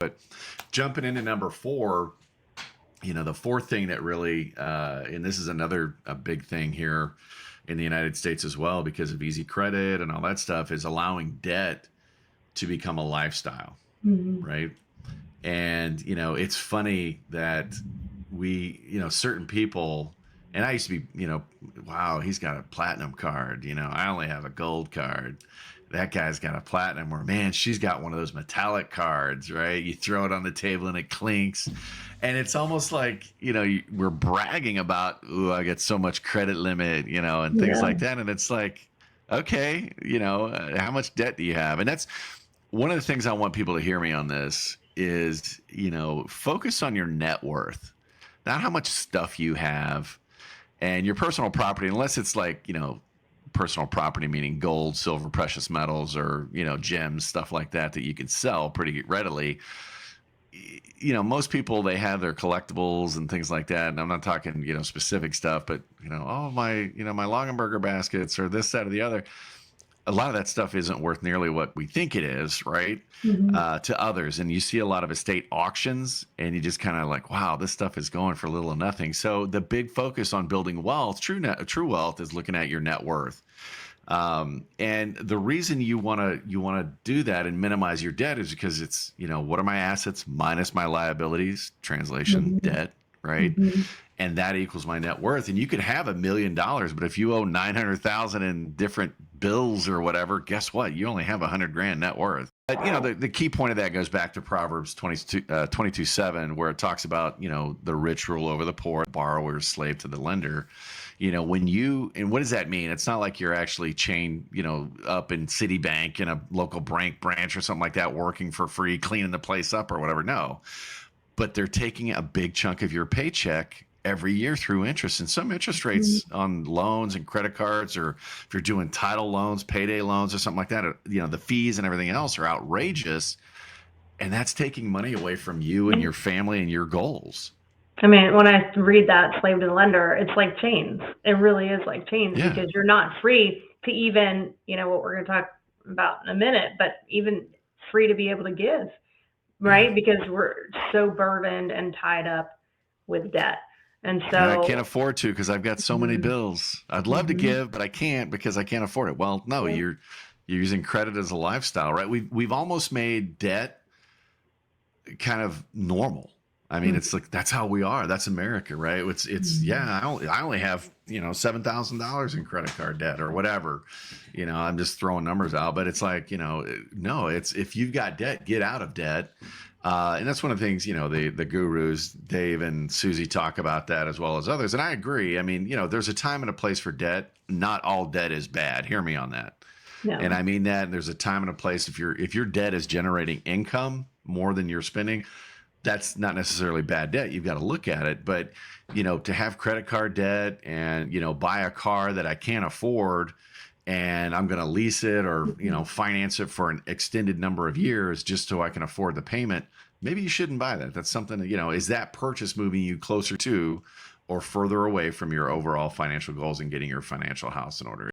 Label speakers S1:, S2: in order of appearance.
S1: But jumping into number four, the fourth thing that really, and this is another a big thing here in the United States as well, because of easy credit and all that stuff, is allowing debt to become a lifestyle,
S2: Mhm.
S1: right? And, it's funny that certain people, and I used to be, wow, he's got a platinum card. I only have a gold card. That guy's got a platinum, or man, she's got one of those metallic cards, right? You throw it on the table and it clinks. And it's almost like, we're bragging about, ooh, I get so much credit limit, and things
S2: Yeah.
S1: like that. And it's like, okay, how much debt do you have? And that's one of the things I want people to hear me on this is, focus on your net worth, not how much stuff you have and your personal property, unless it's like, personal property, meaning gold, silver, precious metals, or, gems, stuff like that, that you can sell pretty readily. Most people, they have their collectibles and things like that. And I'm not talking, specific stuff, but, oh, my Longenberger baskets or this, that, or the other. A lot of that stuff isn't worth nearly what we think it is, right?
S2: Mhm.
S1: To others. And you see a lot of estate auctions and you just kind of like, wow, this stuff is going for little or nothing. So the big focus on building wealth, true wealth, is looking at your net worth. And the reason you want to do that and minimize your debt is because it's, what are my assets minus my liabilities, translation,
S2: Mhm.
S1: debt, right?
S2: Mhm.
S1: And that equals my net worth. And you could have $1 million, but if you owe 900,000 in different bills or whatever, guess what? You only have 100 grand net worth. But the key point of that goes back to Proverbs 22:7, where it talks about, the rich rule over the poor, borrower slave to the lender. And what does that mean? It's not like you're actually chained, up in Citibank in a local branch or something like that, working for free, cleaning the place up or whatever. No, but they're taking a big chunk of your paycheck every year through interest. And some interest
S2: Mhm.
S1: rates on loans and credit cards, or if you're doing title loans, payday loans, or something like that, the fees and everything else are outrageous. And that's taking money away from you and your family and your goals.
S2: I mean, when I read that slave to the lender, it's like chains. It really is like chains
S1: Yeah.
S2: because you're not free to even, what we're going to talk about in a minute, but even free to be able to give,
S1: Yeah.
S2: right? Because we're so burdened and tied up with debt. And
S1: And I can't
S2: so,
S1: afford to because I've got so many
S2: mhm,
S1: bills. I'd love to
S2: mhm,
S1: give, but I can't because I can't afford it. Well, no,
S2: yeah,
S1: you're using credit as a lifestyle, right? We've almost made debt kind of normal. I mean,
S2: mhm,
S1: it's like that's how we are. That's America, right? It's
S2: mhm,
S1: yeah. I only have $7,000 in credit card debt or whatever. I'm just throwing numbers out, but it's like no. It's if you've got debt, get out of debt. And that's one of the things the gurus Dave and Susie talk about that as well as others, and I agree. I mean, there's a time and a place for debt. Not all debt is bad. Hear me on that. And
S2: no,
S1: I mean that. And there's a time and a place if your debt is generating income more than you're spending, that's not necessarily bad debt. You've got to look at it. But, to have credit card debt and, buy a car that I can't afford and I'm going to lease it or,
S2: mhm.
S1: finance it for an extended number of years just so I can afford the payment, maybe you shouldn't buy that. That's something that, is that purchase moving you closer to or further away from your overall financial goals and getting your financial house in order?